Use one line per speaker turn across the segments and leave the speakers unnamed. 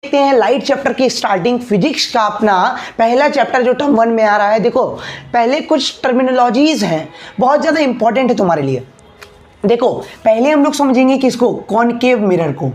देखते हैं light chapter की स्टार्टिंग, फिजिक्स का अपना पहला चैप्टर जो टर्म 1 में आ रहा है। देखो पहले कुछ टर्मिनोलॉजीज हैं, बहुत ज़्यादा इंपॉर्टेंट है तुम्हारे लिए। देखो पहले हम लोग समझेंगे किसको, कॉनकेव मिरर को।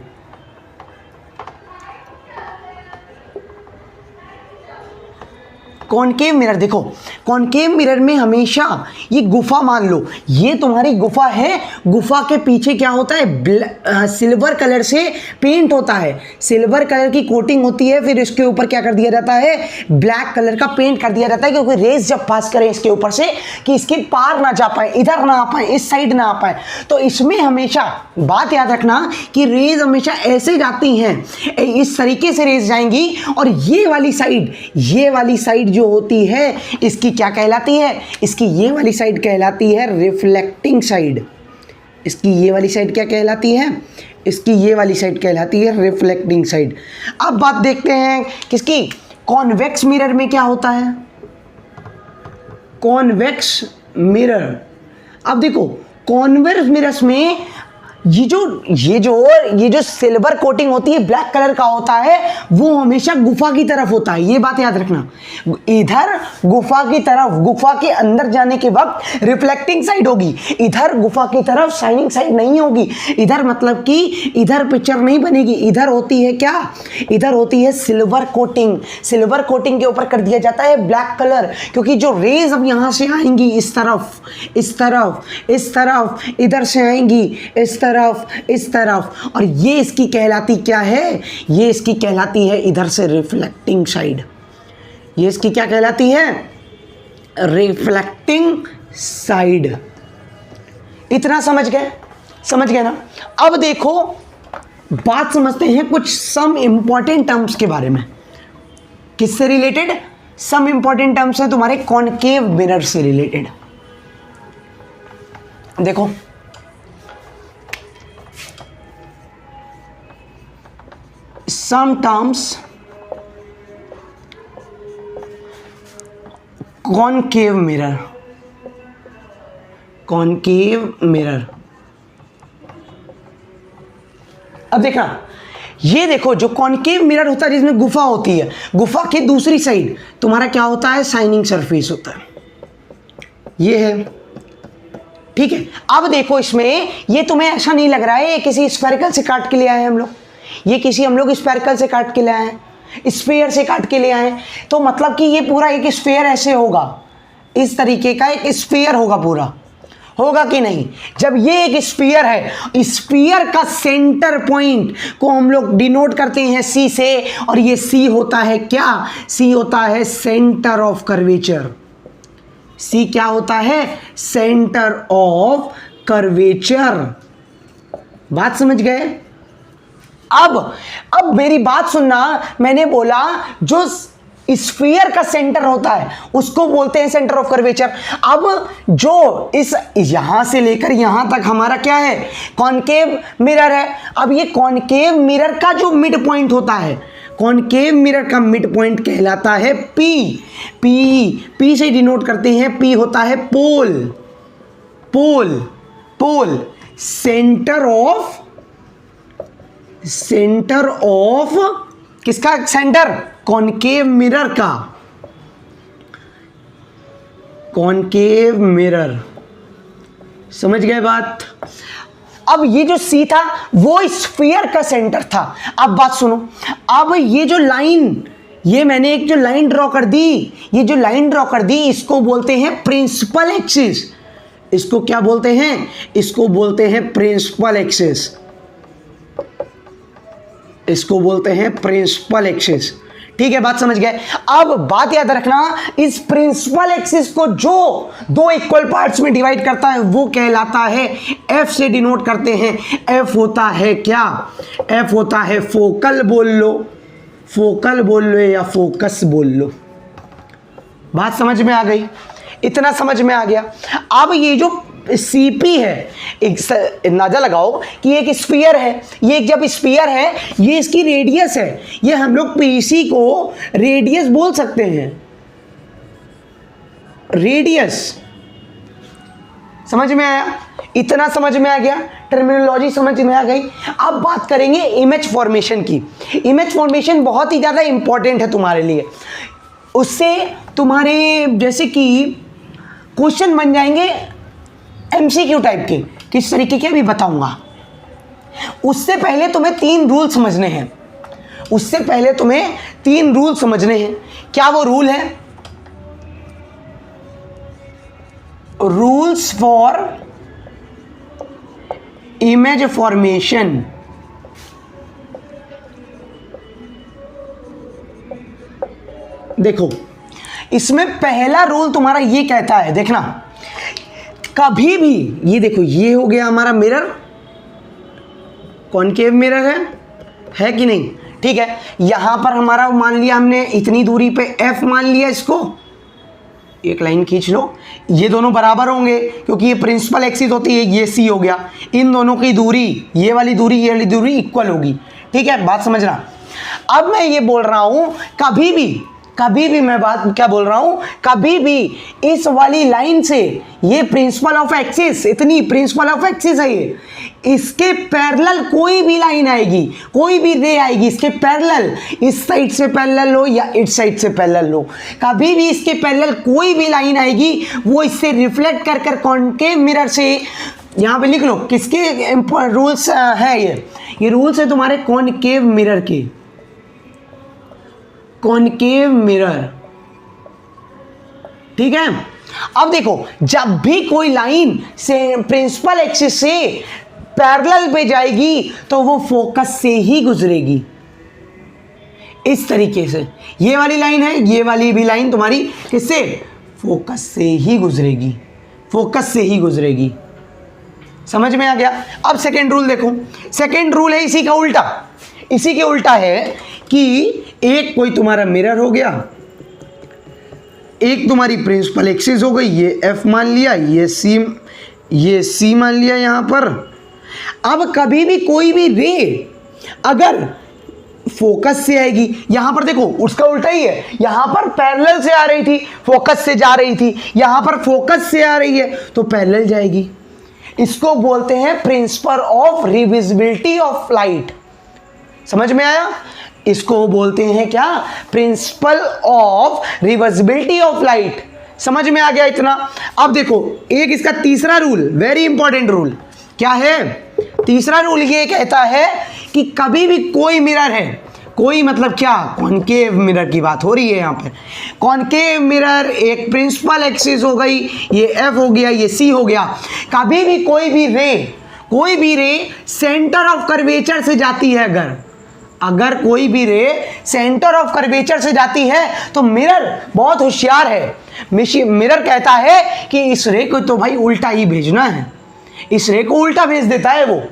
कॉनकेव मिरर, देखो कॉनकेव मिरर में हमेशा ये गुफा मान लो, ये तुम्हारी गुफा है, गुफा के पीछे क्या होता है, सिल्वर कलर से पेंट होता है, सिल्वर कलर की कोटिंग होती है, फिर इसके ऊपर क्या कर दिया जाता है, ब्लैक कलर का पेंट कर दिया जाता है, क्योंकि रेस जब पास करें इसके ऊपर से कि इसके पार ना जा पाए, इधर ना आ पाए, इस साइड ना आ पाए। तो इसमें हमेशा बात याद रखना कि रेज हमेशा ऐसे जाती हैं, इस तरीके से रेज जाएंगी, और ये वाली साइड जो होती है इसकी क्या कहलाती है, इसकी ये वाली साइड कहलाती है रिफ्लेक्टिंग साइड। इसकी ये वाली साइड क्या कहलाती है, इसकी ये वाली साइड कहलाती है रिफ्लेक्टिंग साइड। अब बात देखते हैं किसकी, कॉन्वेक्स मिरर में क्या होता है, कॉन्वेक्स मिरर। अब देखो कॉन्वेक्स मिरर्स में ये जो सिल्वर कोटिंग होती है, ब्लैक कलर का होता है, वो हमेशा गुफा की तरफ होता है, ये बात याद रखना। इधर गुफा की तरफ, गुफा के अंदर जाने के वक्त रिफ्लेक्टिंग साइड होगी, इधर गुफा की तरफ शाइनिंग साइड नहीं होगी। इधर मतलब कि इधर पिक्चर नहीं बनेगी, इधर होती है क्या, इधर होती है सिल्वर कोटिंग। सिल्वर कोटिंग के ऊपर कर दिया जाता है ब्लैक कलर, क्योंकि जो रेज अब यहाँ से आएंगी इस तरफ, इस तरफ, इस तरफ, इधर से आएंगी इस तरफ, इस तरफ, और ये इसकी कहलाती क्या है, ये इसकी कहलाती है इधर से रिफ्लेक्टिंग साइड। ये इसकी क्या कहलाती है, रिफ्लेक्टिंग साइड। इतना समझ गए ना। अब देखो बात समझते हैं कुछ सम इंपॉर्टेंट टर्म्स के बारे में। किससे रिलेटेड, सम इंपॉर्टेंट टर्म्स हैं तुम्हारे कॉनकेव मिरर से रिलेटेड। देखो some terms concave mirror, अब देखना, ये देखो जो कॉनकेव मिरर होता है जिसमें गुफा होती है, गुफा के दूसरी साइड तुम्हारा क्या होता है, शाइनिंग सरफेस होता है, ये है, ठीक है। अब देखो इसमें ये तुम्हें ऐसा नहीं लग रहा है ये किसी स्फेरिकल से काट के ले आए हम लोग, ये किसी हम लोग स्फेरिकल से काट के ले आए हैं, स्फीयर से काट के ले आए हैं, तो मतलब कि ये पूरा एक स्फीयर ऐसे होगा, इस तरीके का एक स्फीयर होगा, पूरा होगा कि नहीं। जब ये एक स्फीयर है, स्फीयर का सेंटर पॉइंट को हम लोग डिनोट करते हैं सी से, और ये सी होता है क्या, सी होता है सेंटर ऑफ कर्वेचर। सी क्या होता है, सेंटर ऑफ कर्वेचर। बात समझ गए। अब मेरी बात सुनना, मैंने बोला जो स्फीयर का सेंटर होता है उसको बोलते हैं सेंटर ऑफ कर्वेचर। अब जो इस यहां से लेकर यहां तक हमारा क्या है, कॉनकेव मिरर है। अब ये कॉनकेव मिरर का जो मिड पॉइंट होता है, कॉनकेव मिरर का मिड पॉइंट कहलाता है पी से डिनोट करते हैं, पी होता है पोल, सेंटर ऑफ किसका, सेंटर कॉनकेव मिरर का, कॉनकेव मिरर। समझ गए बात। अब ये जो सी था वो स्फीयर का सेंटर था। अब बात सुनो, अब ये जो लाइन, ये मैंने एक जो लाइन ड्रॉ कर दी, ये जो लाइन ड्रॉ कर दी इसको बोलते हैं प्रिंसिपल एक्सिस। इसको क्या बोलते हैं, इसको बोलते हैं प्रिंसिपल एक्सिस, इसको बोलते हैं प्रिंसिपल एक्सिस। ठीक है, बात समझ गए। अब बात याद रखना, इस प्रिंसिपल एक्सिस को जो दो इक्वल पार्ट्स में डिवाइड करता है वो कहलाता है, एफ से डिनोट करते हैं। एफ होता है क्या, एफ होता है फोकल बोल लो या फोकस बोल लो। बात समझ में आ गई, इतना समझ में आ गया। अब ये जो सीपी है, एक अंदाजा लगाओ कि एक स्फीयर है, ये जब स्फीयर है ये इसकी रेडियस है, ये हम लोग पीसी को रेडियस बोल सकते हैं, रेडियस समझ में आया? इतना समझ में आ गया, टर्मिनोलॉजी समझ में आ गई। अब बात करेंगे इमेज फॉर्मेशन की। इमेज फॉर्मेशन बहुत ही ज़्यादा इंपॉर्टेंट है तुम्हारे लिए। उससे तुम्हारे जैसे कि क्वेश्चन बन जाएंगे एमसीक्यू टाइप के, किस तरीके के भी बताऊंगा। उससे पहले तुम्हें 3 रूल समझने हैं। उससे पहले तुम्हें 3 रूल समझने हैं। क्या वो रूल है? Rules for image formation. देखो, इसमें पहला रूल तुम्हारा ये कहता है, देखना, कभी भी, ये देखो, ये हो गया हमारा मिरर, कॉनकेव मिरर है कि नहीं? ठीक है, यहां पर हमारा मान लिया हमने इतनी दूरी पे F मान लिया, इसको एक लाइन खींच लो, ये दोनों बराबर होंगे क्योंकि ये प्रिंसिपल एक्सिस होती है, ये C हो गया। इन दोनों की दूरी, ये वाली दूरी इक्वल होगी। ठीक है, बात समझना। अब मैं ये बोल रहा हूं, कभी भी मैं बात क्या बोल रहा हूं, कभी भी इस वाली लाइन से, ये प्रिंसिपल ऑफ एक्सिस, इतनी प्रिंसिपल ऑफ एक्सिस है ये, इसके पैरेलल कोई भी लाइन आएगी, कोई भी रे आएगी इसके पैरेलल, इस साइड से पैरेलल हो या इस साइड से पैरेलल हो, कभी भी इसके पैरेलल कोई भी लाइन आएगी, वो इससे रिफ्लेक्ट कर कर कॉनकेव मिरर से, यहां पे लिख लो किसके रूल्स है, ये रूल्स है तुम्हारे कॉनकेव मिरर के। कॉनकेव मिरर, ठीक है। अब देखो, जब भी कोई लाइन से प्रिंसिपल एक्सिस से पैरेलल पे जाएगी तो वो फोकस से ही गुजरेगी, इस तरीके से। ये वाली लाइन है, ये वाली भी लाइन तुम्हारी किससे? फोकस से ही गुजरेगी, फोकस से ही गुजरेगी। समझ में आ गया? अब सेकेंड रूल देखो, सेकेंड रूल है इसी का उल्टा। इसी के उल्टा है कि एक कोई तुम्हारा मिरर हो गया, एक तुम्हारी प्रिंसिपल एक्सिस हो गई, ये F मान लिया, ये C मान लिया यहां पर। अब कभी भी कोई भी रे अगर फोकस से आएगी, यहां पर देखो उसका उल्टा ही है, यहां पर पैरेलल से आ रही थी, फोकस से जा रही थी, यहां पर फोकस से आ रही है तो पैरेलल जाएगी। इसको बोलते हैं प्रिंसिपल ऑफ रिविजिबिलिटी ऑफ लाइट। समझ में आया? इसको बोलते हैं क्या? Principle of reversibility of light. समझ में आ गया इतना? अब देखो, एक इसका तीसरा रूल, वेरी इंपॉर्टेंट रूल क्या है? तीसरा रूल ये कहता है कि कभी भी कोई मिरर है, कोई मतलब क्या? कॉनकेव मिरर की बात हो रही है यहां पे। कॉनकेव मिरर, एक प्रिंसिपल एक्सिस हो गई, ये F हो गया, ये C हो गया। कभी भी कोई भी रे सेंटर ऑफ कर्वेचर से जाती है, अगर कोई भी रे सेंटर ऑफ कर्वेचर से जाती है तो मिरर बहुत होशियार है। मिरर कहता है कि इस रे को तो भाई उल्टा ही भेजना है, इस रे को उल्टा भेज देता है, वो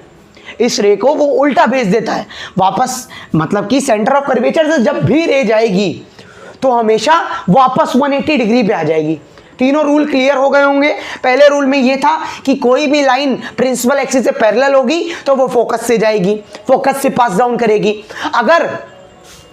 इस रे को वो उल्टा भेज देता है वापस। मतलब कि सेंटर ऑफ कर्वेचर से जब भी रे जाएगी तो हमेशा वापस 180 डिग्री पे आ जाएगी। तीनों रूल क्लियर हो गए होंगे। पहले रूल में ये था कि कोई भी लाइन प्रिंसिपल एक्सिस से पैरेलल होगी तो वो फोकस से जाएगी, फोकस से पास डाउन करेगी। अगर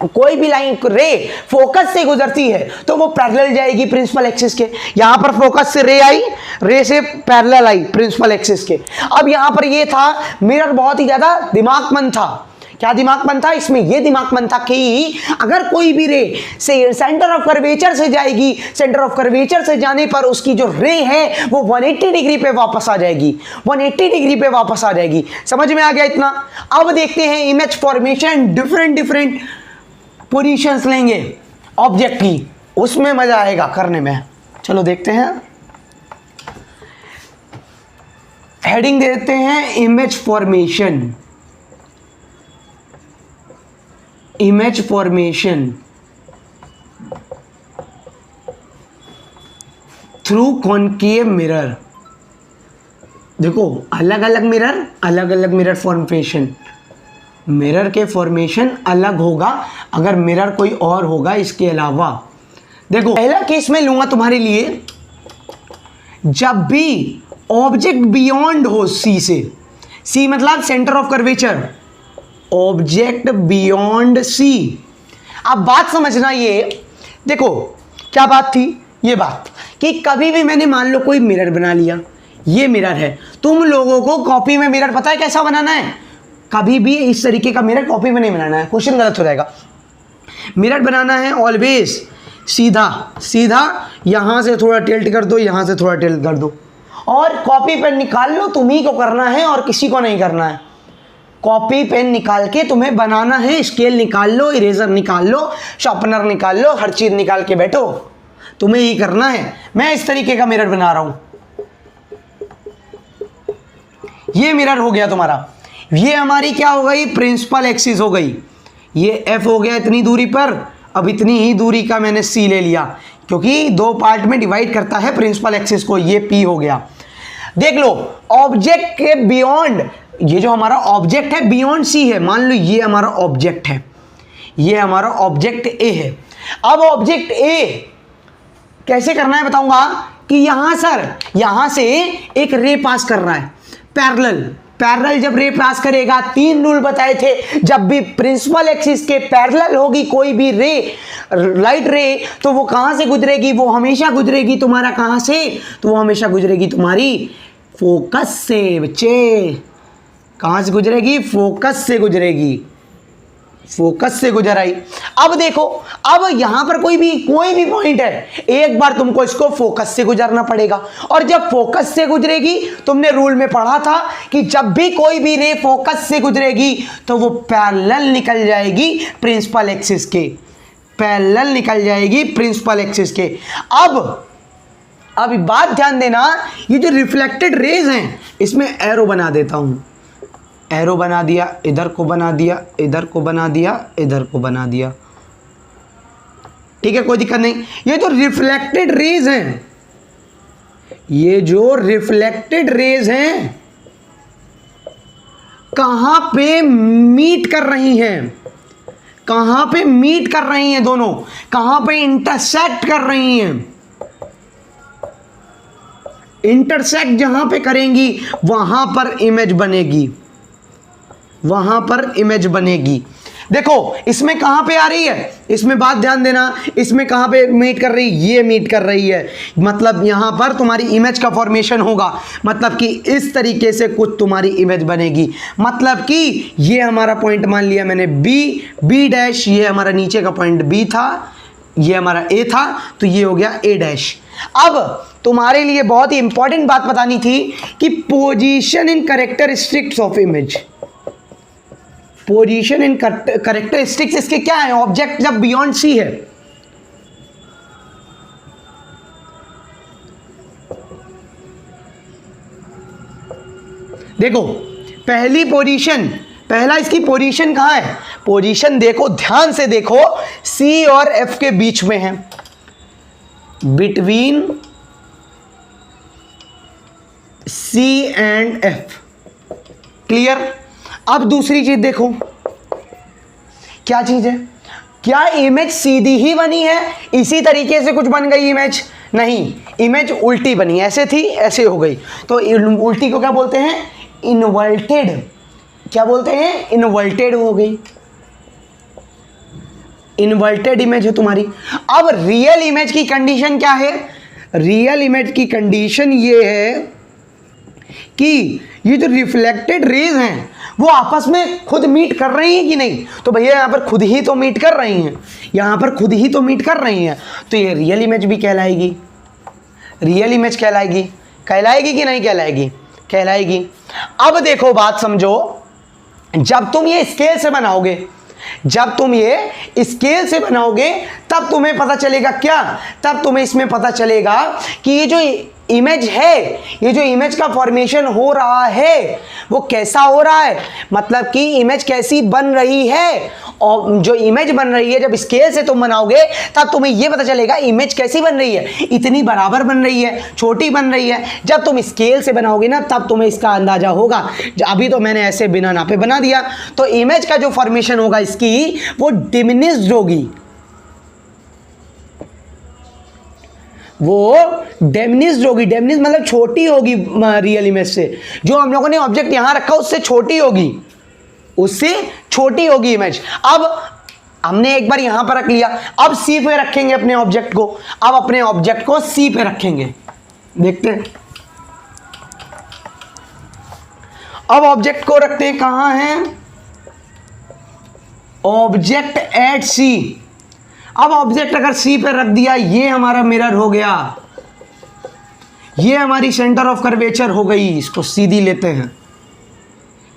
कोई भी लाइन रे फोकस से गुजरती है तो वो पैरेलल जाएगी प्रिंसिपल एक्सिस के। यहां पर फोकस से रे आई, रे से पैरेलल आई प्रिंसिपल एक्सिस के। अब यहां पर ये था, मिरर बहुत ही ज्यादा दिमागमंद था। क्या दिमागमंद था? इसमें यह दिमागमंद था कि अगर कोई भी रे से सेंटर ऑफ कर्वेचर से जाएगी, सेंटर ऑफ कर्वेचर से जाने पर उसकी जो रे है वो 180 डिग्री पे वापस आ जाएगी, 180 डिग्री पे वापस आ जाएगी। समझ में आ गया इतना? अब देखते हैं इमेज फॉर्मेशन, डिफरेंट पोजीशंस लेंगे ऑब्जेक्ट की, उसमें मजा आएगा करने में। चलो देखते हैं, हेडिंग देते हैं image formation. Image formation through concave mirror. देखो, अलग अलग मिरर फॉर्मेशन, मिरर के फॉर्मेशन अलग होगा अगर मिरर कोई और होगा इसके अलावा। देखो, पहला केस में लूंगा तुम्हारे लिए, जब भी ऑब्जेक्ट बियॉन्ड हो C से, C मतलब centre of curvature, object beyond C। अब बात समझना, ये देखो क्या बात थी, ये बात कि कभी भी मैंने मान लो कोई मिरर बना लिया, ये मिरर है। तुम लोगों को कॉपी में मिरर पता है कैसा बनाना है? कभी भी इस तरीके का मिरर कॉपी में नहीं बनाना है, क्वेश्चन गलत हो जाएगा। मिरर बनाना है ऑलवेज सीधा सीधा, यहां से थोड़ा टिल्ट कर दो, यहां से थोड़ा टिल्ट कर दो, और कॉपी पेन निकाल लो। तुम्ही को करना है और किसी को नहीं करना है। कॉपी पेन निकाल के तुम्हें बनाना है, स्केल निकाल लो, इरेजर निकाल लो, शार्पनर निकाल लो, हर चीज निकाल के बैठो, तुम्हें ही करना है। मैं इस तरीके का मिरर बना रहा हूं। ये मिरर हो गया तुम्हारा। ये हमारी क्या हो गई? प्रिंसिपल एक्सिस हो गई। ये F हो गया इतनी दूरी पर। अब इतनी ही दूरी का मैंने C ले लिया, क्योंकि दो पार्ट में डिवाइड करता है प्रिंसिपल एक्सिस को। ये P हो गया। देख लो, ऑब्जेक्ट के बियॉन्ड, ये जो हमारा ऑब्जेक्ट है बियॉन्ड C है। मान लो ये हमारा ऑब्जेक्ट है, ये हमारा ऑब्जेक्ट A है। अब ऑब्जेक्ट A कैसे करना है बताऊंगा कि यहां सर, यहां से एक रे पास कर रहा है पैरेलल। पैरेलल जब रे पास करेगा, 3 रूल बताए थे, जब भी प्रिंसिपल एक्सिस के पैरेलल होगी कोई भी रे, लाइट रे, तो वो कहां से गुजरेगी? वो हमेशा गुजरेगी तुम्हारा कहां से? तो वो हमेशा गुजरेगी तुम्हारी फोकस से। बच्चे कहां से गुजरेगी? फोकस से गुजरेगी, फोकस से गुजर आई। अब देखो, अब यहां पर कोई भी पॉइंट है, एक बार तुमको इसको फोकस से गुजरना पड़ेगा। और जब फोकस से गुजरेगी, तुमने रूल में पढ़ा था कि जब भी कोई भी रे फोकस से गुजरेगी तो वो पैरेलल निकल जाएगी प्रिंसिपल एक्सिस के, पैरेलल निकल जाएगी प्रिंसिपल एक्सिस के। अब बात ध्यान देना, ये जो रिफ्लेक्टेड रेज हैं इसमें एरो बना देता हूं। एरो बना दिया, इधर को बना दिया, इधर को बना दिया, इधर को बना दिया, ठीक है, कोई दिक्कत नहीं। ये जो रिफ्लेक्टेड रेज हैं, ये जो रिफ्लेक्टेड रेज हैं कहां पे मीट कर रही हैं? कहां पे मीट कर रही हैं दोनों? कहां पे इंटरसेक्ट कर रही हैं? इंटरसेक्ट जहां पे करेंगी वहां पर इमेज बनेगी, वहां पर इमेज बनेगी। देखो इसमें कहां पे आ रही है, इसमें बात ध्यान देना, इसमें कहां पे मीट कर रही? ये मीट कर रही है, मतलब यहां पर तुम्हारी इमेज का फॉर्मेशन होगा। मतलब कि इस तरीके से कुछ तुम्हारी इमेज बनेगी। मतलब कि ये हमारा पॉइंट मान लिया मैंने बी डैश, ये हमारा नीचे का पॉइंट बी था, ये हमारा ए था, तो ये हो गया ए डैश। अब तुम्हारे लिए बहुत ही इंपॉर्टेंट बात बतानी थी कि position in characteristics of image. Position in characteristics इसके क्या है? ऑब्जेक्ट जब बियॉन्ड सी है, देखो पहली पोजीशन, पहला इसकी पोजीशन कहां है? पोजीशन देखो, ध्यान से देखो, सी और एफ के बीच में है, between C and F. Clear? अब दूसरी चीज देखो, क्या चीज है? क्या इमेज सीधी ही बनी है, इसी तरीके से कुछ बन गई इमेज? नहीं, इमेज उल्टी बनी, ऐसे थी ऐसे हो गई। तो उल्टी को क्या बोलते हैं? इनवर्टेड। क्या बोलते हैं? इनवर्टेड हो गई, इन्वर्टेड इमेज है तुम्हारी। अब रियल इमेज की कंडीशन क्या है? रियल इमेज की कंडीशन ये है कि ये जो रिफ्लेक्टेड रेज हैं वो आपस में खुद मीट कर रही हैं कि नहीं? तो भैया यहाँ पर खुद ही तो मीट कर रही हैं, यहाँ पर खुद ही तो मीट कर रही हैं, तो ये रियल इमेज भी कहलाएगी। रियल इमेज कहलाएगी, कहलाएगी कि नहीं कहलाएगी? कहलाएगी। अब देखो बात समझो, जब तुम ये स्केल से बनाओगे, जब तुम ये स्केल से बनाओगे तब तुम्हें पता चलेगा क्या? तब तुम्हें इसमें पता चलेगा कि ये जो इमेज है, ये जो इमेज का फॉर्मेशन हो रहा है वो कैसा हो रहा है, मतलब कि इमेज कैसी बन रही है। और जो इमेज बन रही है जब स्केल से तुम बनाओगे तब तुम्हें ये पता चलेगा इमेज कैसी बन रही है, इतनी बराबर बन रही है, छोटी बन रही है। जब तुम स्केल से बनाओगे ना तब तुम्हें इसका अंदाजा होगा। अभी तो मैंने ऐसे बिना नापे बना दिया, तो इमेज का जो फॉर्मेशन होगा इसकी वो डिमिनिश्ड होगी, वो डिमिनिश्ड होगी। डिमिनिश्ड मतलब छोटी होगी रियल इमेज से। जो हम लोगों ने ऑब्जेक्ट यहां रखा उससे छोटी होगी, उससे छोटी होगी इमेज। अब हमने एक बार यहां पर रख लिया, अब सी पे रखेंगे अपने ऑब्जेक्ट को। अब अपने ऑब्जेक्ट को सी पे रखेंगे, देखते हैं अब ऑब्जेक्ट को रखते हैं कहाँ है, ऑब्जेक्ट एट सी। अब ऑब्जेक्ट अगर सी पे रख दिया, ये हमारा मिरर हो गया, ये हमारी सेंटर ऑफ कर्वेचर हो गई, इसको सीधी लेते हैं,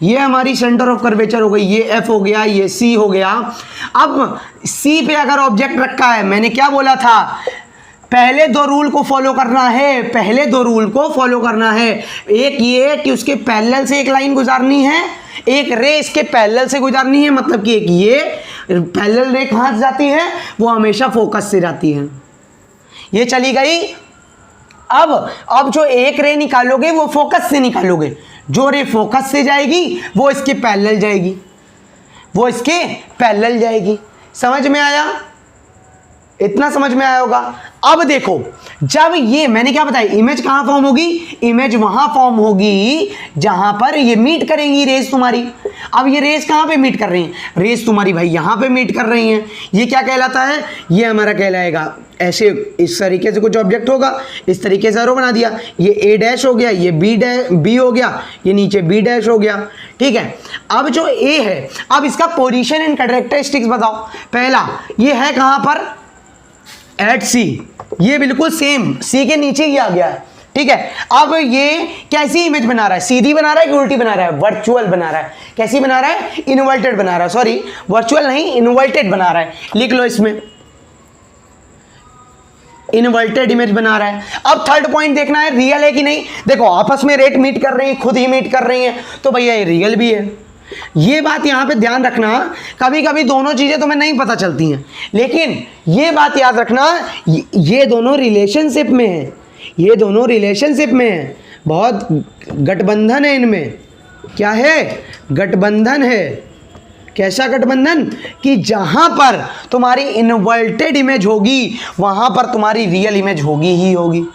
ये हमारी सेंटर ऑफ कर्वेचर हो गई, ये एफ हो गया, ये सी हो गया। अब सी पे अगर ऑब्जेक्ट रखा है, मैंने क्या बोला था, पहले दो रूल को फॉलो करना है, पहले दो रूल को फॉलो करना है। एक ये कि उसके पैरेलल से एक लाइन गुजारनी है, एक रे इसके पैरेलल से गुजारनी है, मतलब कि एक ये पैरेलल रे कहाँ जाती है, वो हमेशा फोकस से जाती है, ये चली गई। अब जो एक रे निकालोगे वो फोकस से निकालोगे, जो रे फोकस से जाएगी वो इसके पैरेलल जाएगी, वो इसके पैरेलल जाएगी। समझ में आया? इतना समझ में आया होगा। अब देखो, जब ये मैंने क्या बताया, इमेज कहाँ फॉर्म होगी, इमेज वहां फॉर्म होगी जहां पर ये मीट करेंगी रेस तुम्हारी। अब ये रेस कहाँ पे मीट कर रही हैं, रेस तुम्हारी भाई यहां पे मीट कर रही हैं। ये क्या कहलाता है, ये हमारा कहलाएगा ऐसे, इस तरीके से कुछ ऑब्जेक्ट होगा, इस तरीके से एरो बना दिया, ये ए डैश हो गया, ये बी हो गया, ये नीचे बी डैश हो गया, ठीक है। अब जो ए है, अब इसका पोजीशन एंड कैरेक्टरिस्टिक्स बताओ। पहला ये है कहां पर, एट सी, ये बिल्कुल सेम सी के नीचे ही आ गया है, ठीक है। अब ये कैसी इमेज बना रहा है, सीधी बना रहा है कि उल्टी बना रहा है, वर्चुअल बना रहा है। कैसी बना रहा है, इनवर्टेड बना रहा है, सॉरी वर्चुअल नहीं इनवर्टेड बना रहा है, लिख लो इसमें, इनवर्टेड इमेज बना रहा है। अब थर्ड पॉइंट देखना है रियल है कि नहीं। देखो आपस में रेट मीट कर रही है, खुद ही मीट कर रही है, तो भैया ये रियल भी है। ये बात यहां पे ध्यान रखना, कभी कभी दोनों चीजें तुम्हें नहीं पता चलती हैं, लेकिन ये बात याद रखना, ये दोनों रिलेशनशिप में है, ये दोनों रिलेशनशिप में है, बहुत गठबंधन है इनमें। क्या है, गठबंधन है। कैसा गठबंधन, कि जहां पर तुम्हारी इनवर्टेड इमेज होगी वहां पर तुम्हारी रियल इमेज होगी ही होगी।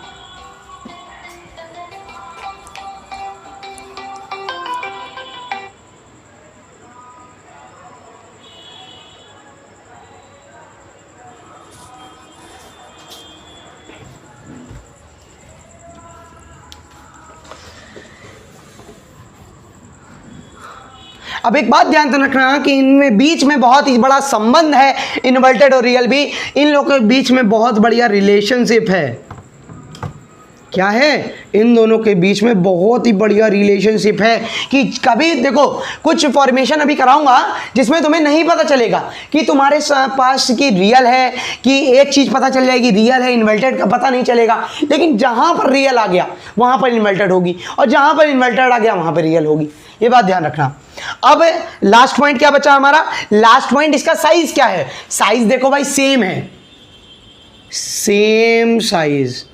अब एक बात ध्यान रखना कि इनमें बीच में बहुत ही बड़ा संबंध है, इन्वर्टेड और रियल भी, इन लोगों के बीच में बहुत बढ़िया रिलेशनशिप है। क्या है, इन दोनों के बीच में बहुत ही बढ़िया रिलेशनशिप है। कि कभी देखो कुछ फॉर्मेशन अभी कराऊंगा जिसमें तुम्हें नहीं पता चलेगा कि तुम्हारे पास की रियल है, कि एक चीज पता चल जाएगी रियल है, इन्वर्टेड का पता नहीं चलेगा, लेकिन जहां पर रियल आ गया वहां पर इन्वर्टेड होगी, और जहां पर इन्वर्टेड आ गया वहां पर रियल होगी। ये बात ध्यान रखना। अब लास्ट पॉइंट क्या बचा हमारा, लास्ट पॉइंट इसका साइज क्या है। साइज देखो भाई सेम है, सेम साइज।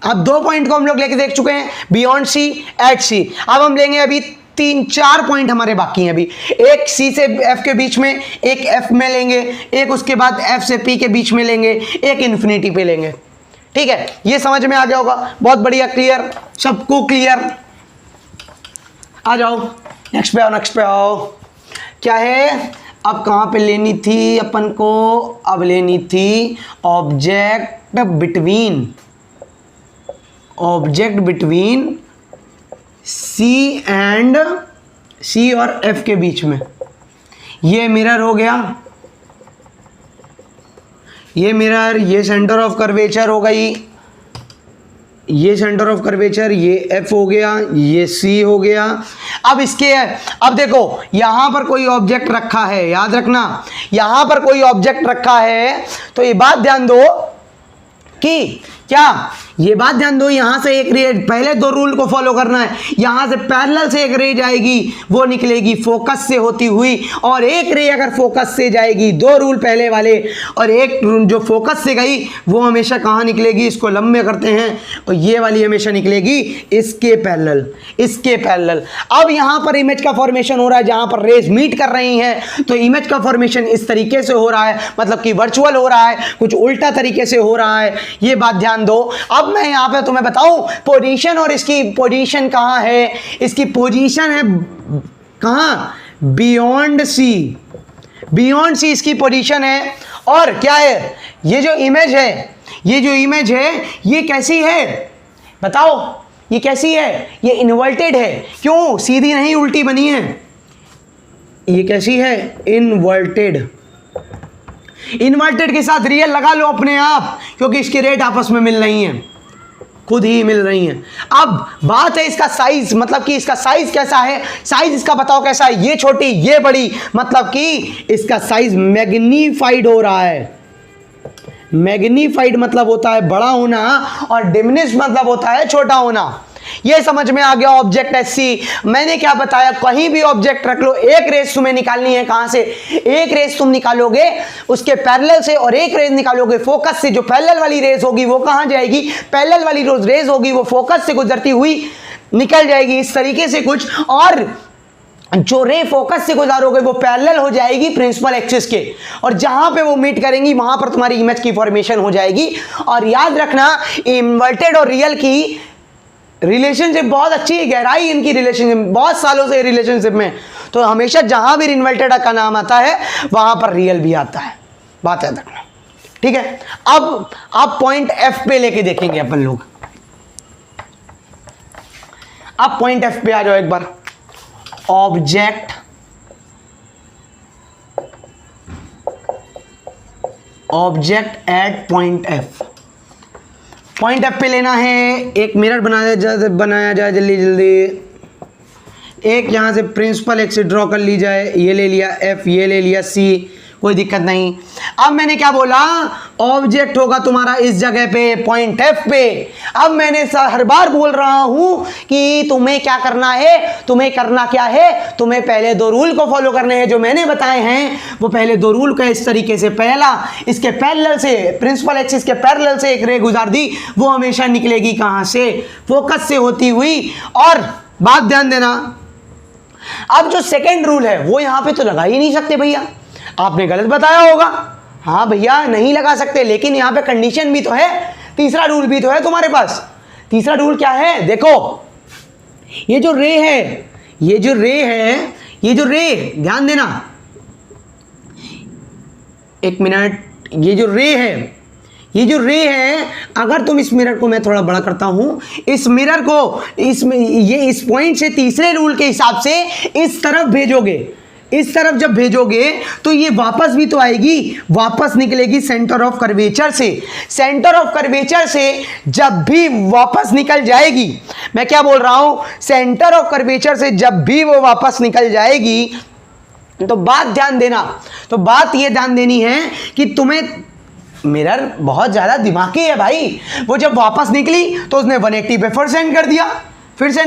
अब दो पॉइंट को हम लोग लेके देख चुके हैं, बियॉन्ड सी, एट सी। अब हम लेंगे अभी 3-4 पॉइंट हमारे बाकी हैं अभी। एक सी से एफ के बीच में, एक एफ में लेंगे, एक उसके बाद एफ से पी के बीच में लेंगे, एक इन्फिनिटी पे लेंगे। ठीक है, ये समझ में आ गया होगा, बहुत बढ़िया, क्लियर, सबको क्लियर। आ जाओ नेक्स्ट पे आओ, नेक्स्ट पे आओ। क्या है, अब कहाँ पे लेनी थी अपन को, अब लेनी थी object between, object between C and C और एफ के बीच में। ये मिरर हो गया, ये मिरर, ये सेंटर ऑफ कर्वेचर हो गई, ये सेंटर ऑफ कर्वेचर, ये एफ हो गया, ये सी हो गया। अब इसके, अब देखो यहां पर कोई ऑब्जेक्ट रखा है, याद रखना यहां पर कोई ऑब्जेक्ट रखा है, तो ये बात ध्यान दो कि क्या, ये बात ध्यान दो, यहां से एक रे, पहले दो रूल को फॉलो करना है। यहां से पैरेलल से एक रे जाएगी, वो निकलेगी फोकस से होती हुई, और एक रे अगर फोकस से जाएगी, दो रूल पहले वाले, और एक जो फोकस से गई वो हमेशा कहां निकलेगी, इसको लंबे करते हैं, और ये वाली हमेशा निकलेगी इसके पैरेलल, इसके पैरेलल। अब यहां पर इमेज का फॉर्मेशन हो रहा है, जहां पर रेज मीट कर रही हैं, तो इमेज का फॉर्मेशन इस तरीके से हो रहा है, मतलब कि वर्चुअल हो रहा है, कुछ उल्टा तरीके से हो रहा है, ये बात ध्यान दो। अब मैं यहां पे तुम्हें बताऊं पोजीशन, और इसकी पोजीशन कहां है, इसकी पोजीशन है कहां, बियॉन्ड सी, बियॉन्ड सी इसकी पोजीशन है। और क्या है, ये जो इमेज है, ये जो इमेज है ये कैसी है बताओ, ये कैसी है? ये इन्वर्टेड है। क्यों? सीधी नहीं, उल्टी बनी है। ये कैसी है? इन्वर्टेड। इन्वर्टेड के साथ रियल लगा लो अपने आप, क्योंकि इसके रेट आपस में मिल रही हैं, खुद ही मिल रही हैं। अब बात है इसका साइज, मतलब कि इसका साइज कैसा है? साइज इसका बताओ कैसा है? ये छोटी, ये बड़ी, मतलब कि इसका साइज मैग्नीफाइड हो रहा है। मैग्नीफाइड मतलब होता है बड़ा होना, और डिमिनिश मतलब होता है छोटा होना। ये समझ में आ गया ऑब्जेक्ट एससी। मैंने क्या बताया, कहीं भी ऑब्जेक्ट रख लो, एक रेस तुम्हें निकालनी है। कहां से? एक रेस तुम निकालोगे उसके पैरेलल से, और एक रेस निकालोगे फोकस से। जो पैरेलल वाली रेस होगी वो कहां जाएगी? पैरेलल वाली रेस होगी वो फोकस से गुजरती हुई निकल जाएगी, इस तरीके से कुछ। और जो रे फोकस से गुजारोगे वो पैरेलल हो जाएगी प्रिंसिपल एक्सिस के, और जहां पे वो मीट करेंगी वहां पर तुम्हारी इमेज की फॉर्मेशन हो जाएगी। और याद रखना, इन्वर्टेड और रियल की रिलेशनशिप बहुत अच्छी है, गहराई इनकी रिलेशनशिप, बहुत सालों से रिलेशनशिप में। तो हमेशा जहां भी इन्वर्टेड का नाम आता है वहां पर रियल भी आता है, बात याद रखना, ठीक है। अब पॉइंट एफ पे लेके देखेंगे अपन लोग। अब पॉइंट एफ पे आ जाओ एक बार। Object at point F. Point F पे लेना है, एक मिरर बनाया जाए जल्दी जल्दी। एक यहां से प्रिंसिपल एक्सिस ड्रॉ कर ली जाए, ये ले लिया एफ, ये ले लिया सी, कोई दिक्कत नहीं। अब मैंने क्या बोला? ऑब्जेक्ट होगा तुम्हारा इस जगह पे, पॉइंट एफ पे। अब मैंने हर बार बोल रहा हूं कि तुम्हें क्या करना है, तुम्हें करना क्या है, तुम्हें पहले दो रूल को फॉलो करने हैं जो मैंने बताए हैं। वो पहले दो रूल का इस तरीके से, पहला इसके पैरेलल से, प्रिंसिपल एक्सिस के पैरेलल से एक रे गुजार दी, वो हमेशा निकलेगी कहां से? फोकस से होती हुई। और बात ध्यान देना, अब जो सेकेंड रूल है वो यहां पे तो लगा ही नहीं सकते भैया, आपने गलत बताया होगा। हाँ भैया नहीं लगा सकते, लेकिन यहां पे कंडीशन भी तो है, तीसरा रूल भी तो है तुम्हारे पास। तीसरा रूल क्या है? देखो, ये जो रे है, ये जो रे, ध्यान देना, एक मिनट, ये जो रे है, अगर तुम इस मिरर को, मैं थोड़ा बड़ा करता हूं, इस मिरर को इस पॉइंट से तीसरे रूल के हिसाब से इस तरफ भेजोगे, इस तरफ जब भेजोगे तो ये वापस भी तो आएगी, वापस निकलेगी सेंटर ऑफ कर्वेचर से। सेंटर ऑफ कर्वेचर से जब भी वापस निकल जाएगी, मैं क्या बोल रहा हूं, सेंटर ऑफ कर्वेचर से जब भी वो वापस निकल जाएगी, तो बात ध्यान देना, तो बात ये ध्यान देनी है कि तुम्हें, मिरर बहुत ज्यादा दिमागी है भाई, वो जब वापस निकली तो उसने 180 पे फिर सेंड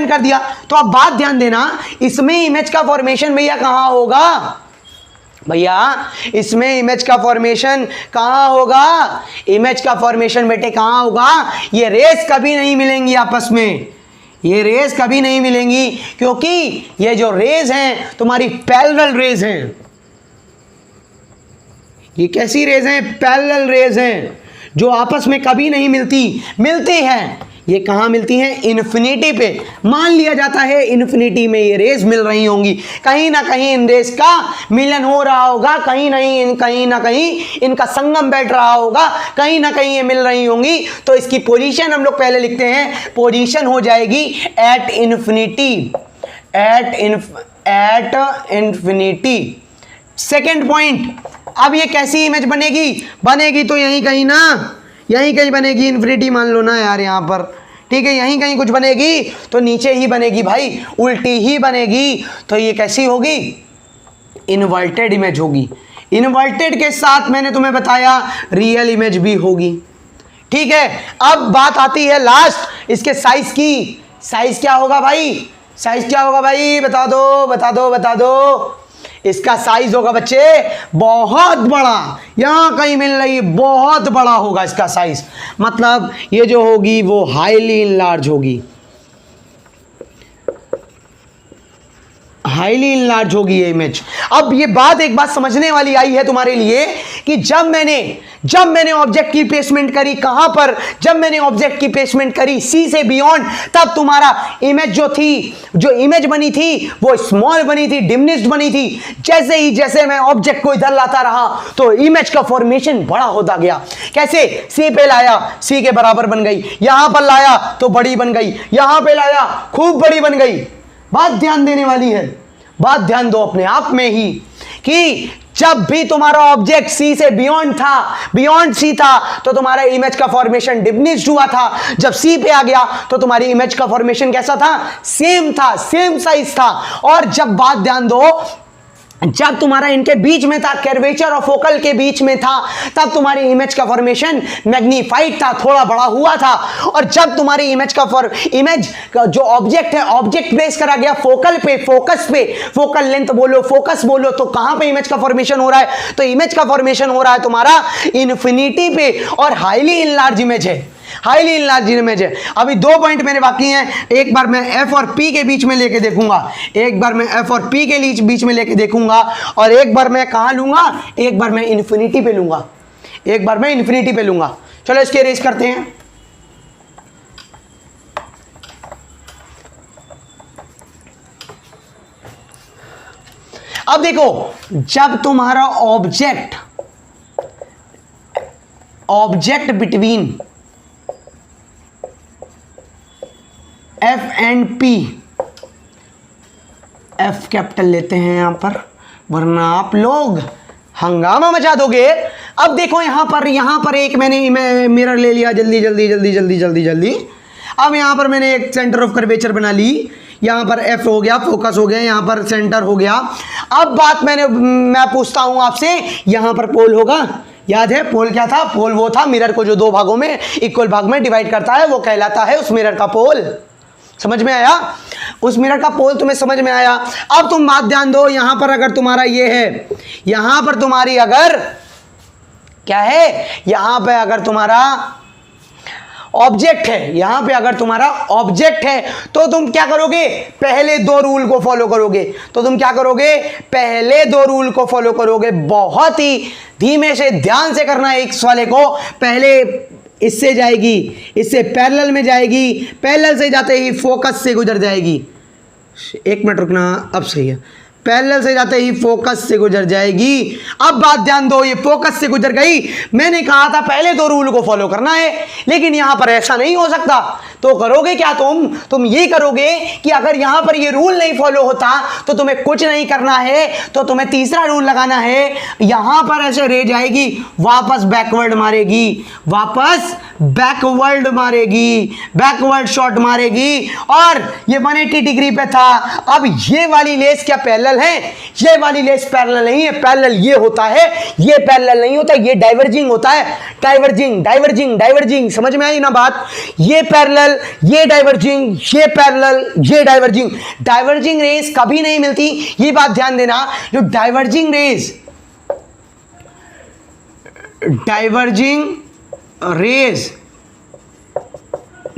कर दिया, तो अब बात ध्यान देना, इसमें इमेज का फॉर्मेशन भैया कहां होगा? भैया इसमें इमेज का फॉर्मेशन कहां होगा? इमेज का फॉर्मेशन बेटे कहां होगा? ये रेस कभी नहीं मिलेंगी आपस में, ये रेस कभी नहीं मिलेंगी, क्योंकि ये जो रेज हैं तुम्हारी पैरेलल रेज हैं। ये कैसी रेज हैं? पैरेलल रेज हैं, जो आपस में कभी नहीं मिलती हैं। ये कहां मिलती हैं? इन्फिनिटी पे। मान लिया जाता है इन्फिनिटी में ये रेज मिल रही होंगी, कहीं ना कहीं इन रेज का मिलन हो रहा होगा, कहीं ना कहीं इनका संगम बैठ रहा होगा, कहीं ना कहीं ये मिल रही होंगी। तो इसकी पोजीशन हम लोग पहले लिखते हैं, पोजीशन हो जाएगी एट इन्फिनिटी। सेकेंड पॉइंट, अब ये कैसी इमेज बनेगी तो यहीं कहीं बनेगी, इन्फिनिटी मान लो ना यार यहाँ पर, ठीक है, यहीं कहीं कुछ बनेगी तो नीचे ही बनेगी भाई, उल्टी ही बनेगी। तो ये कैसी होगी? इन्वर्टेड इमेज होगी। इन्वर्टेड के साथ मैंने तुम्हें बताया रियल इमेज भी होगी, ठीक है। अब बात आती है लास्ट, इसके साइज की। साइज क्या होगा भाई? बता दो। इसका साइज होगा बच्चे बहुत बड़ा, यहां कहीं मिल रही है, बहुत बड़ा होगा इसका साइज, मतलब ये जो होगी वो हाईली इनलार्ज होगी, ये इमेज। अब ये बात एक बात समझने वाली आई है तुम्हारे लिए कि जब मैंने ऑब्जेक्ट की प्लेसमेंट करी, कहां पर? जब मैंने ऑब्जेक्ट की प्लेसमेंट करी सी से बियॉन्ड, तब तुम्हारा इमेज जो इमेज बनी थी वो स्मॉल बनी थी, डिमिनिश्ड बनी थी। जैसे मैं ऑब्जेक्ट को इधर लाता रहा तो इमेज का फॉर्मेशन बड़ा होता गया। कैसे? सी पे लाया, सी के बराबर बन गई, यहां पर लाया तो बड़ी बन गई, यहां पे लाया खूब बड़ी बन गई। बात ध्यान देने वाली है, बात ध्यान दो अपने आप में ही कि जब भी तुम्हारा ऑब्जेक्ट सी से बियॉन्ड था, बियॉन्ड सी था, तो तुम्हारा इमेज का फॉर्मेशन डिमिनिश्ड हुआ था। जब सी पे आ गया तो तुम्हारी इमेज का फॉर्मेशन कैसा था? सेम था, सेम साइज था। और जब बात ध्यान दो, जब तुम्हारा इनके बीच में था, कर्वेचर और फोकल के बीच में था, तब तुम्हारी इमेज का फॉर्मेशन मैग्नीफाइड था, थोड़ा बड़ा हुआ था। और जब तुम्हारी इमेज का जो ऑब्जेक्ट है, ऑब्जेक्ट प्लेस करा गया फोकल पे, फोकस पे, फोकल लेंथ बोलो, फोकस बोलो, तो कहां पे इमेज का फॉर्मेशन हो रहा है? तो इमेज का फॉर्मेशन हो रहा है तुम्हारा इन्फिनिटी पे, और हाईली इनलार्ज इमेज है, हाईली इनलार्ज इमेज है। अभी 2 पॉइंट मेरे बाकी हैं, एक बार मैं एफ और पी के बीच में लेके देखूंगा, एक बार मैं एफ और पी के बीच में लेके देखूंगा, और एक बार मैं कहां लूंगा? एक बार मैं इन्फिनिटी पे लूंगा, एक बार मैं इन्फिनिटी पे लूंगा। चलो इसके रेस करते हैं। अब देखो, जब तुम्हारा object between F and P, F capital लेते हैं यहां पर, वरना आप लोग हंगामा मचा दोगे। अब देखो यहां पर एक मैंने मिरर ले लिया, जल्दी जल्दी जल्दी जल्दी जल्दी जल्दी। अब यहां पर मैंने एक सेंटर ऑफ कर्वेचर बना ली, यहां पर एफ हो गया, फोकस हो गया, यहां पर सेंटर हो गया। अब बात मैं पूछता हूं आपसे, यहां पर पोल होगा, याद है पोल क्या था? पोल वो था मिरर को जो 2 भागों में, इक्वल भाग में डिवाइड करता है, वो कहलाता है उस मिरर का पोल। समझ में आया? उस मिरर का पोल तुम्हें समझ में आया? अब तुम बात ध्यान दो, यहां पर अगर तुम्हारा ये है, यहां पर तुम्हारी अगर क्या है, यहां पे अगर तुम्हारा ऑब्जेक्ट है, यहां पे अगर तुम्हारा ऑब्जेक्ट है, तो तुम क्या करोगे? पहले 2 रूल को फॉलो करोगे। तो तुम क्या करोगे? पहले 2 रूल को फॉलो करोगे। बहुत ही धीमे से, ध्यान से करना है इस वाले को। पहले इससे जाएगी, इससे पैरेलल में जाएगी, पैरेलल से जाते ही फोकस से गुजर जाएगी। 1 मिनट रुकना, अब सही है। पैरेलल से जाते ही फोकस से गुजर जाएगी। अब बात ध्यान दो, ये फोकस से गुजर गई। मैंने कहा था पहले 2 रूल को फॉलो करना है, लेकिन यहां पर ऐसा नहीं हो सकता। तो करोगे क्या तुम ये करोगे कि अगर यहां पर ये रूल नहीं फॉलो होता तो तुम्हें कुछ नहीं करना है, तो तुम्हें तीसरा रूल लगाना है। यहां पर ऐसे रह जाएगी, वापस बैकवर्ड मारेगी, वापस बैकवर्ड मारेगी, बैकवर्ड शॉट मारेगी, और ये 180 डिग्री पे था। अब ये वाली लेस क्या पैरेलल है? ये वाली लेस पैरेलल नहीं है। पैरेलल ये होता है, ये पैरेलल नहीं होता, ये डाइवर्जिंग होता है। डाइवर्जिंग डाइवर्जिंग डाइवर्जिंग, समझ में आई ना बात? ये पैरेलल, ये डाइवर्जिंग, ये पैरेलल, ये डाइवर्जिंग। डाइवर्जिंग रेस कभी नहीं मिलती, ये बात ध्यान देना। जो diverging rays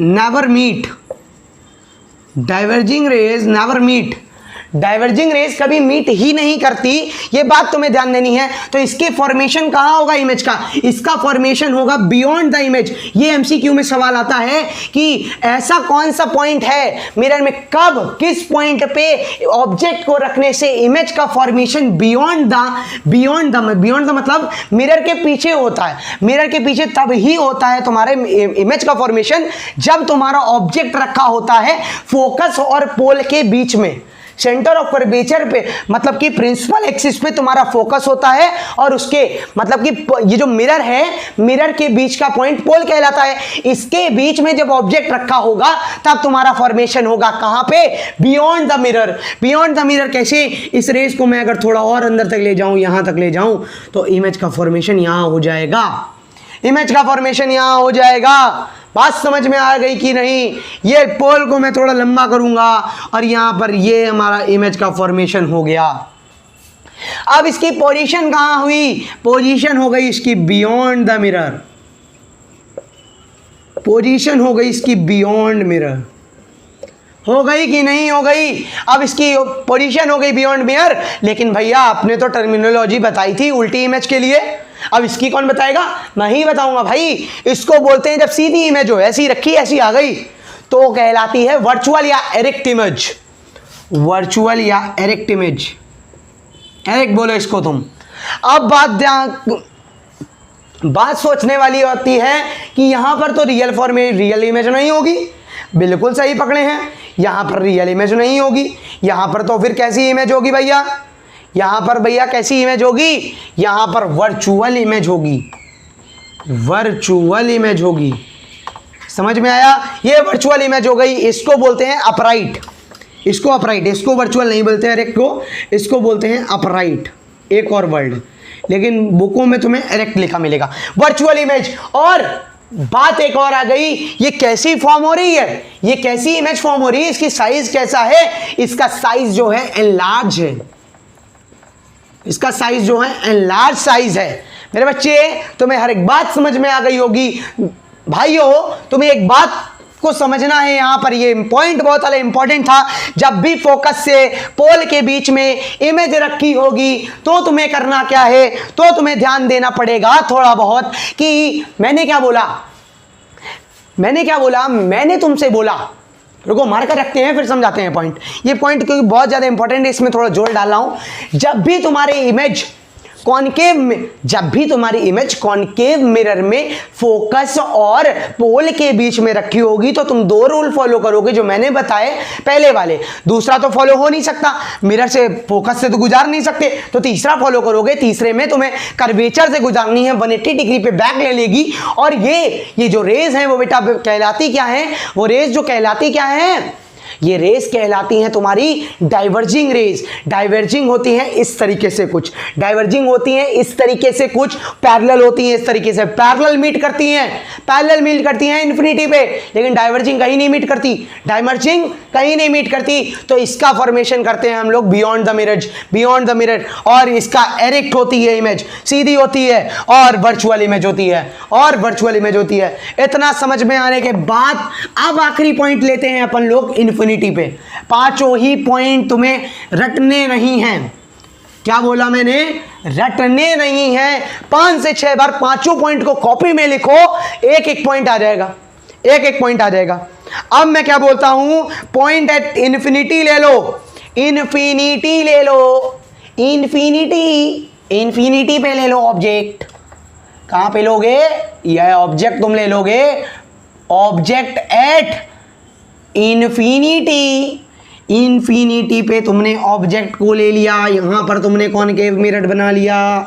never meet, diverging rays never meet, diverging rays कभी मीट ही नहीं करती, ये बात तुम्हें ध्यान देनी है। तो इसके फॉर्मेशन कहां होगा इमेज का? इसका फॉर्मेशन होगा बियॉन्ड द इमेज। ये एमसीक्यू में सवाल आता है कि ऐसा कौन सा पॉइंट है मिरर में, कब, किस पॉइंट पे ऑब्जेक्ट को रखने से इमेज का फॉर्मेशन बियॉन्ड द मतलब मिरर के पीछे होता है। मिरर के पीछे तब ही होता है तुम्हारे इमेज का फॉर्मेशन जब तुम्हारा ऑब्जेक्ट रखा होता है फोकस और पोल के बीच में, सेंटर ऑफ कर्वेचर पे, मतलब कि प्रिंसिपल एक्सिस पे तुम्हारा फोकस होता है, और उसके मतलब कि ये जो मिरर है, मिरर के बीच का पॉइंट पोल कहलाता है। इसके बीच में जब ऑब्जेक्ट रखा होगा तब तुम्हारा फॉर्मेशन होगा कहां पे? Beyond the mirror. Beyond the mirror कैसे? इस रेस को मैं अगर थोड़ा और अंदर तक ले जाऊं, यहां तक ले जाऊं, तो इमेज का फॉर्मेशन यहां हो जाएगा, इमेज का फॉर्मेशन यहां हो जाएगा। बात समझ में आ गई कि नहीं? ये पोल को मैं थोड़ा लंबा करूंगा और यहां पर ये हमारा इमेज का फॉर्मेशन हो गया। अब इसकी पोजीशन कहां हुई? पोजीशन हो गई इसकी बियॉन्ड द मिरर, पोजीशन हो गई इसकी बियॉन्ड मिरर। हो गई कि नहीं हो गई? अब इसकी पोजीशन हो गई बियॉन्ड मिरर, लेकिन भैया आपने तो टर्मिनोलॉजी बताई थी उल्टी इमेज के लिए, अब इसकी कौन बताएगा? मैं ही बताऊंगा भाई। इसको बोलते हैं जब सीधी इमेज हो, ऐसी रखी ऐसी आ गई, तो कहलाती है वर्चुअल या एरेक्ट इमेज। वर्चुअल या एरेक्ट इमेज, एरेक्ट बोलो इसको तुम। अब बात ध्यान, बात सोचने वाली होती है कि यहां पर तो रियल इमेज नहीं होगी, बिल्कुल सही पकड़े हैं, यहां पर रियल इमेज नहीं होगी, यहां पर तो फिर कैसी इमेज होगी भैया, यहां पर भैया कैसी इमेज होगी, यहां पर वर्चुअल इमेज होगी, वर्चुअल इमेज होगी। समझ में आया, ये वर्चुअल इमेज हो गई, इसको बोलते हैं अपराइट, इसको अपराइट, इसको वर्चुअल नहीं बोलते हैं एरेक्ट को, इसको बोलते हैं अपराइट, एक और वर्ड, लेकिन बुकों में तुम्हें एरेक्ट लिखा मिलेगा, वर्चुअल इमेज। और बात एक और आ गई, ये कैसी फॉर्म हो रही है, ये कैसी इमेज फॉर्म हो रही है, इसकी साइज कैसा है, इसका साइज जो है एनलार्ज है, इसका साइज जो है एनलार्ज साइज है। मेरे बच्चे तुम्हें हर एक बात समझ में आ गई होगी। भाइयों तुम्हें एक बात को समझना है, यहां पर ये पॉइंट बहुत ज़्यादा इंपॉर्टेंट था, जब भी फोकस से पोल के बीच में इमेज रखी होगी तो तुम्हें करना क्या है, तो तुम्हें ध्यान देना पड़ेगा थोड़ा बहुत कि मैंने क्या बोला, मैंने तुमसे बोला, रुको मार कर रखते हैं फिर समझाते हैं पॉइंट। ये पॉइंट क्योंकि बहुत ज़्यादा इंपॉर्टेंट है, इसमें थोड़ा जोर डाल रहा हूं। जब भी तुम्हारी इमेज कॉनकेव मिरर में फोकस और पोल के बीच में रखी होगी तो तुम दो रूल फॉलो करोगे जो मैंने बताए पहले वाले, दूसरा तो फॉलो हो नहीं सकता, मिरर से फोकस से तो गुजार नहीं सकते, तो तीसरा फॉलो करोगे। तीसरे में तुम्हें कर्वेचर से गुजारनी है, 180 डिग्री पे बैक ले लेगी, और ये जो रेज हैं वो बेटा कहलाती क्या है, वो रेज जो कहलाती क्या है, ये रेस कहलाती हैं तुम्हारी डाइवर्जिंग रेस। डाइवर्जिंग होती हैं इस तरीके से कुछ, डाइवर्जिंग होती हैं इस तरीके से कुछ, पैरेलल होती हैं इस तरीके से, पैरेलल मीट करती हैं इन्फिनिटी पे, लेकिन डाइवर्जिंग कहीं नहीं मीट करती, डाइवर्जिंग कहीं नहीं मीट करती। तो इसका फॉर्मेशन करते हैं हम लोग बियॉन्ड द मिरर, और इसका एरेक्ट होती है इमेज, सीधी होती है, और वर्चुअल इमेज होती है, इतना समझ में आने के बाद अब आखिरी पॉइंट लेते हैं अपन लोग इन्फिनिटी पे। पांचों ही पॉइंट तुम्हें रटने नहीं हैं, क्या बोला मैंने, रटने नहीं है। 5 से 6 बार पांचों पॉइंट को कॉपी में लिखो, एक एक पॉइंट आ जाएगा, अब मैं क्या बोलता हूं, पॉइंट एट इन्फिनिटी ले लो, इन्फिनिटी पे ले लो ऑब्जेक्ट। कहां पे लोगे, यह ऑब्जेक्ट तुम ले लोगे, ऑब्जेक्ट एट इन्फिनिटी पे तुमने ऑब्जेक्ट को ले लिया, यहां पर तुमने कॉनकेव मिरर बना लिया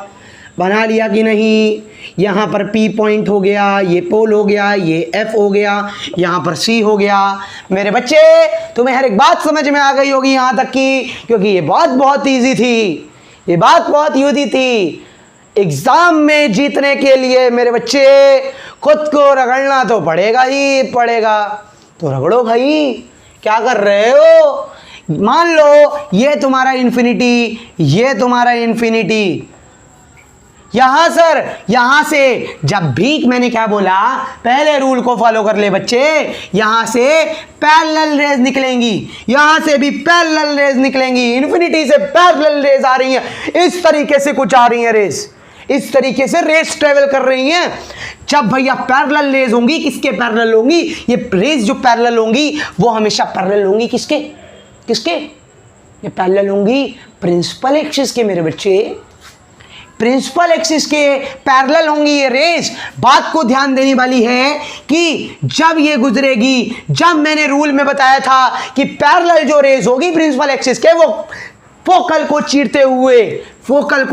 कि नहीं, यहां पर P पॉइंट हो गया, ये पोल हो गया, ये F हो गया, यहां पर C हो गया। मेरे बच्चे तुम्हें हर एक बात समझ में आ गई होगी यहां तक की, क्योंकि ये बात बहुत ईजी थी। एग्जाम में जीतने के लिए मेरे बच्चे खुद को रगड़ना तो पड़ेगा, तो रगड़ो भाई, क्या कर रहे हो। मान लो ये तुम्हारा इन्फिनिटी, यहां से जब भी मैंने क्या बोला, पहले रूल को फॉलो कर ले बच्चे, यहां से पैरेलल रेज निकलेंगी, यहां से भी पैरेलल रेज निकलेंगी, इन्फिनिटी से पैरेलल रेज आ रही हैं, इस तरीके से कुछ आ रही हैं रेस, इस तरीके से रेस ट्रेवल कर रही हैं। जब भैया पैरेलल रेज होंगी, किसके पैरेलल होंगी, ये रेज जो पैरेलल होंगी वो हमेशा पैरेलल होंगी किसके, ये पैरेलल होंगी प्रिंसिपल एक्सिस के। मेरे बच्चे प्रिंसिपल एक्सिस के पैरेलल होंगी ये रेज। बात को ध्यान देने वाली है कि जब ये गुजरेगी, जब मैंने रूल में बताया था कि पैरेलल जो रेज होगी प्रिंसिपल एक्सिस के, वो फोकल को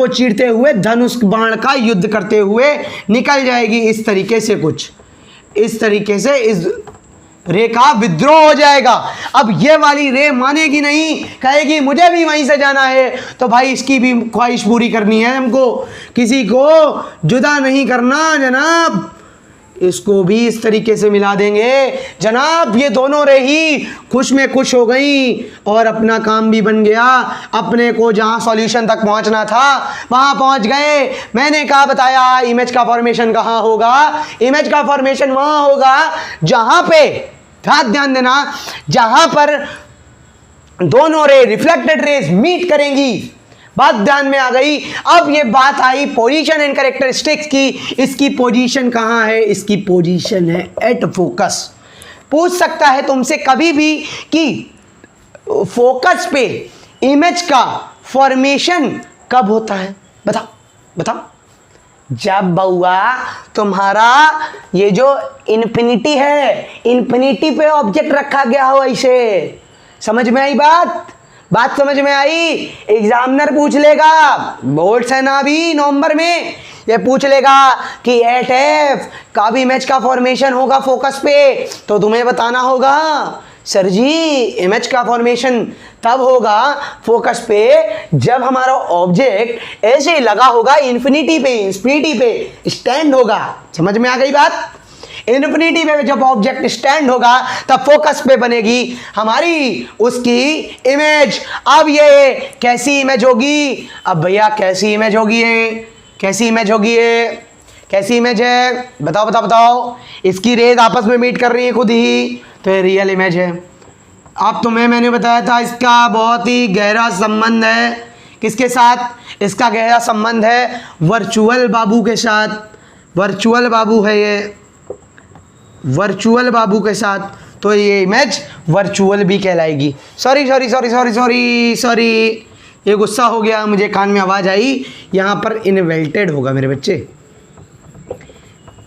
चीरते हुए धनुष बाण का युद्ध करते हुए निकल जाएगी, इस तरीके से इस रे का विद्रोह हो जाएगा। अब ये वाली रे मानेगी नहीं, कहेगी मुझे भी वहीं से जाना है, तो भाई इसकी भी ख्वाहिश पूरी करनी है हमको, किसी को जुदा नहीं करना जनाब, इसको भी इस तरीके से मिला देंगे जनाब। ये दोनों रे ही खुश में खुश हो गई और अपना काम भी बन गया, अपने को जहाँ सॉल्यूशन तक पहुँचना था वहाँ पहुँच गए। मैंने कहा बताया इमेज का फॉर्मेशन कहाँ होगा, इमेज का फॉर्मेशन वहाँ होगा जहाँ पे, ध्यान देना, जहाँ पर दोनों रे रिफ्लेक्टेड रेज मीट करेंगी। बात ध्यान में आ गई। अब ये बात आई पोजीशन एंड कैरेक्टरिस्टिक्स की, इसकी पोजीशन कहाँ है, इसकी पोजीशन है एट फोकस। पूछ सकता है तुमसे कभी भी कि फोकस पे इमेज का फॉर्मेशन कब होता है, बताओ। जब बउआ तुम्हारा ये जो इन्फिनिटी है, इन्फिनिटी पे ऑब्जेक्ट रखा गया हो ऐसे, समझ में आई बात समझ में आई? एग्जामिनर पूछ लेगा, बोर्ड्स है ना अभी नवंबर में, ये पूछ लेगा कि एट एफ का भी इमेज का फॉर्मेशन होगा फोकस पे, तो तुम्हें बताना होगा सर जी इमेज का फॉर्मेशन तब होगा फोकस पे जब हमारा ऑब्जेक्ट ऐसे लगा होगा इन्फिनिटी पे स्टैंड होगा। समझ में आ गई बात? इन्फिनिटी पे जब ऑब्जेक्ट स्टैंड होगा तब फोकस पे बनेगी हमारी उसकी इमेज। अब ये कैसी इमेज होगी? अब भैया कैसी इमेज होगी ये? कैसी इमेज होगी ये? कैसी इमेज है? बताओ। इसकी रेज आपस में मीट कर रही है खुद ही, तो ये रियल इमेज है। अब तुम्हें मैंने बताया था इसका बहुत ही गहरा संबंध है किसके साथ? इसका गहरा संबंध है वर्चुअल बाबू के साथ। वर्चुअल बाबू है ये, वर्चुअल बाबू के साथ, तो ये इमेज वर्चुअल भी कहलाएगी। सॉरी, ये गुस्सा हो गया, मुझे कान में आवाज़ आई, यहाँ पर इन्वर्टेड होगा मेरे बच्चे,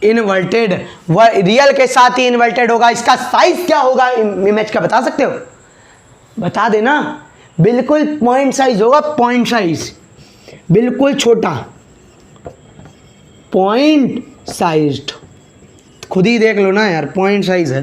इन्वर्टेड, रियल के साथ ही इन्वर्टेड होगा। इसका साइज क्या होगा इमेज का बता सकते हो? बता देना। बिल्कुल पॉइंट साइज होगा, पॉइंट साइज, बिल्कुल छोटा, पॉइंट साइज्ड, खुद ही देख लो ना यार, पॉइंट साइज है।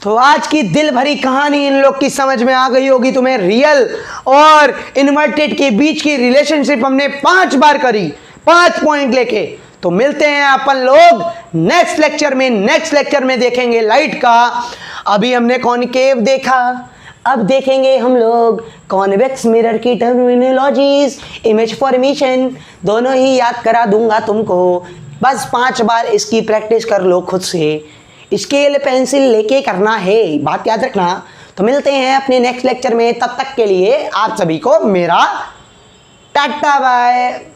तो आज की दिल भरी कहानी इन लोग की समझ में आ गई होगी तुम्हें। रियल और इन्वर्टेड के बीच की रिलेशनशिप हमने 5 बार करी, 5 पॉइंट लेके। तो मिलते हैं अपन लोग नेक्स्ट लेक्चर में देखेंगे लाइट का। अभी हमने कॉनकेव देखा, अब देखेंगे हम लोग कॉन्वेक्स मिरर की टर्मिनोलॉजीज, इमेज फॉर्मेशन, दोनों ही याद करा दूंगा तुमको। बस 5 बार इसकी प्रैक्टिस कर लो खुद से, स्केल पेंसिल लेके करना है, बात याद रखना। तो मिलते हैं अपने नेक्स्ट लेक्चर में, तब तक के लिए आप सभी को मेरा टाटा बाय।